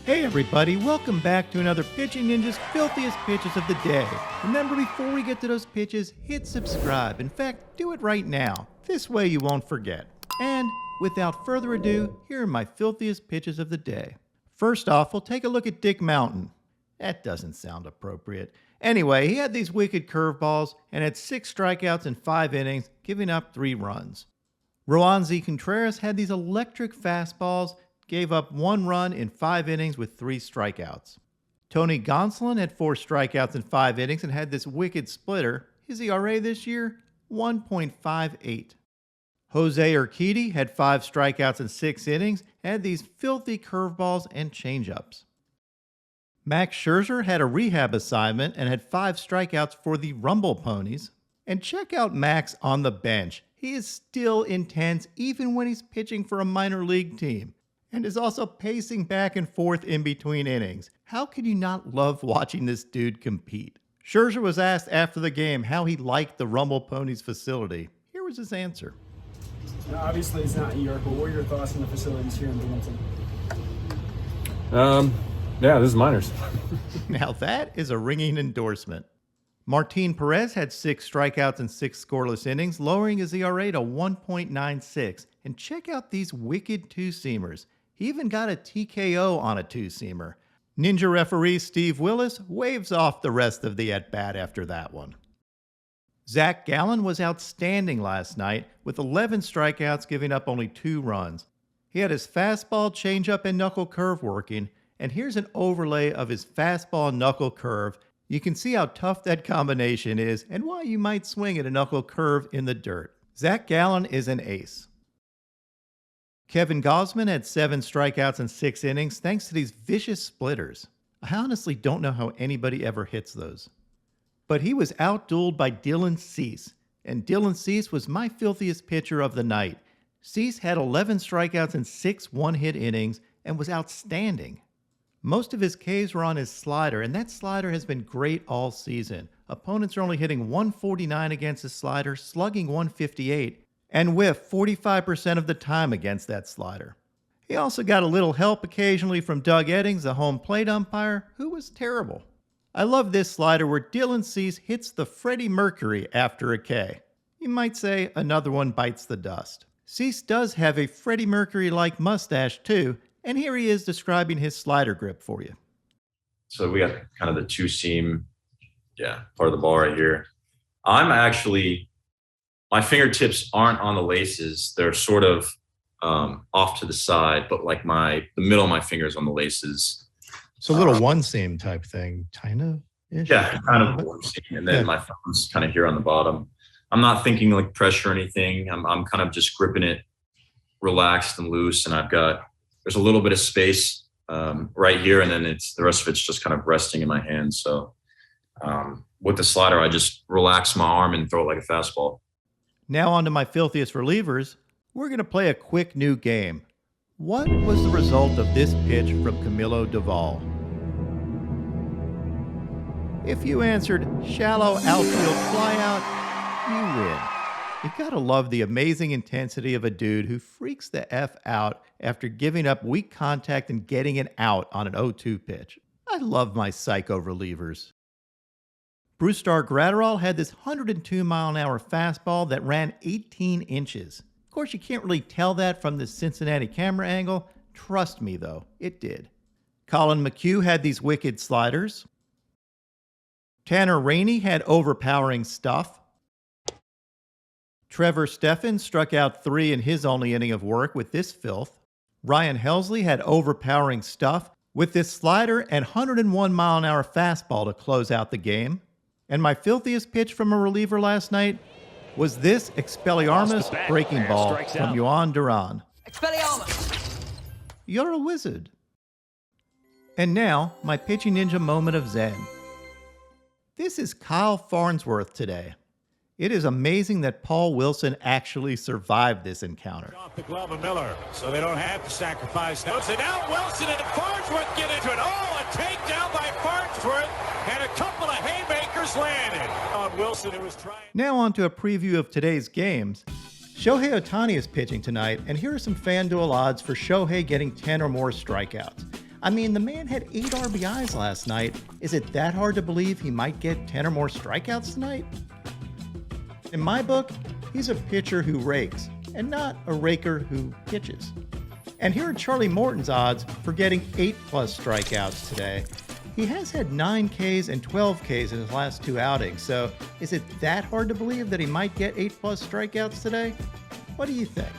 Hey everybody, welcome back to another Pitching Ninja's Filthiest Pitches of the Day. Remember, before we get to those pitches, hit subscribe. In fact, do it right now. This way you won't forget. And without further ado, here are my Filthiest Pitches of the Day. First off, we'll take a look at Dick Mountain. That doesn't sound appropriate. Anyway, he had these wicked curveballs and had 6 strikeouts in 5 innings, giving up 3 runs. Roansy Contreras had these electric fastballs, gave up 1 run in 5 innings with 3 strikeouts. Tony Gonsolin had 4 strikeouts in 5 innings and had this wicked splitter. His ERA this year, 1.58. Jose Urquidy had 5 strikeouts in 6 innings and had these filthy curveballs and changeups. Max Scherzer had a rehab assignment and had 5 strikeouts for the Rumble Ponies. And check out Max on the bench. He is still intense even when he's pitching for a minor league team, and is also pacing back and forth in between innings. How can you not love watching this dude compete? Scherzer was asked after the game how he liked the Rumble Ponies facility. Here was his answer. Now, obviously, it's not New York, but what are your thoughts on the facilities here in Binghamton? Yeah, this is minors. Now that is a ringing endorsement. Martin Perez had 6 strikeouts and 6 scoreless innings, lowering his ERA to 1.96. And check out these wicked 2-seamers. He even got a TKO on a 2-seamer. Ninja referee Steve Willis waves off the rest of the at-bat after that one. Zac Gallen was outstanding last night with 11 strikeouts, giving up only 2 runs. He had his fastball, changeup, and knuckle curve working, and here's an overlay of his fastball and knuckle curve. You can see how tough that combination is and why you might swing at a knuckle curve in the dirt. Zac Gallen is an ace. Kevin Gausman had 7 strikeouts in 6 innings thanks to these vicious splitters. I honestly don't know how anybody ever hits those. But he was outdueled by Dylan Cease, and Dylan Cease was my filthiest pitcher of the night. Cease had 11 strikeouts in 6 one-hit innings and was outstanding. Most of his Ks were on his slider, and that slider has been great all season. Opponents are only hitting 149 against his slider, slugging 158, and whiff 45% of the time against that slider. He also got a little help occasionally from Doug Eddings, the home plate umpire, who was terrible. I love this slider where Dylan Cease hits the Freddie Mercury after a K. You might say another one bites the dust. Cease does have a Freddie Mercury-like mustache too, and here he is describing his slider grip for you. So we got kind of the 2-seam, part of the ball right here. My fingertips aren't on the laces. They're sort of off to the side, but like the middle of my fingers on the laces. So a little 1-seam type thing, kind of? Yeah, kind of 1-seam. And then my thumb's kind of here on the bottom. I'm not thinking like pressure or anything. I'm kind of just gripping it relaxed and loose, and there's a little bit of space right here, and then the rest of it's just kind of resting in my hand. So with the slider, I just relax my arm and throw it like a fastball. Now on to my filthiest relievers. We're going to play a quick new game. What was the result of this pitch from Camilo Doval? If you answered shallow outfield flyout, you win. You gotta love the amazing intensity of a dude who freaks the F out after giving up weak contact and getting it out on an 0-2 pitch. I love my psycho relievers. Brusdar Graterol had this 102-mile-an-hour fastball that ran 18 inches. Of course, you can't really tell that from this Cincinnati camera angle. Trust me, though, it did. Colin McHugh had these wicked sliders. Tanner Rainey had overpowering stuff. Trevor Stephan struck out 3 in his only inning of work with this filth. Ryan Helsley had overpowering stuff with this slider and 101-mile-an-hour fastball to close out the game. And my filthiest pitch from a reliever last night was this Expelliarmus breaking ball from Jhoan Duran. Expelliarmus! You're a wizard. And now, my pitching ninja moment of zen. This is Kyle Farnsworth today. It is amazing that Paul Wilson actually survived this encounter. Off the glove of Miller, so they don't have to sacrifice. Now Wilson and Farnsworth get into it. Oh, a takedown by Farnsworth, and a couple of haymakers landed on Wilson, who was trying. Now on to a preview of today's games. Shohei Ohtani is pitching tonight, and here are some FanDuel odds for Shohei getting 10 or more strikeouts. I mean, the man had 8 RBIs last night. Is it that hard to believe he might get 10 or more strikeouts tonight? In my book, he's a pitcher who rakes, and not a raker who pitches. And here are Charlie Morton's odds for getting 8+ strikeouts today. He has had 9 Ks and 12 Ks in his last 2 outings, so is it that hard to believe that he might get 8+ strikeouts today? What do you think?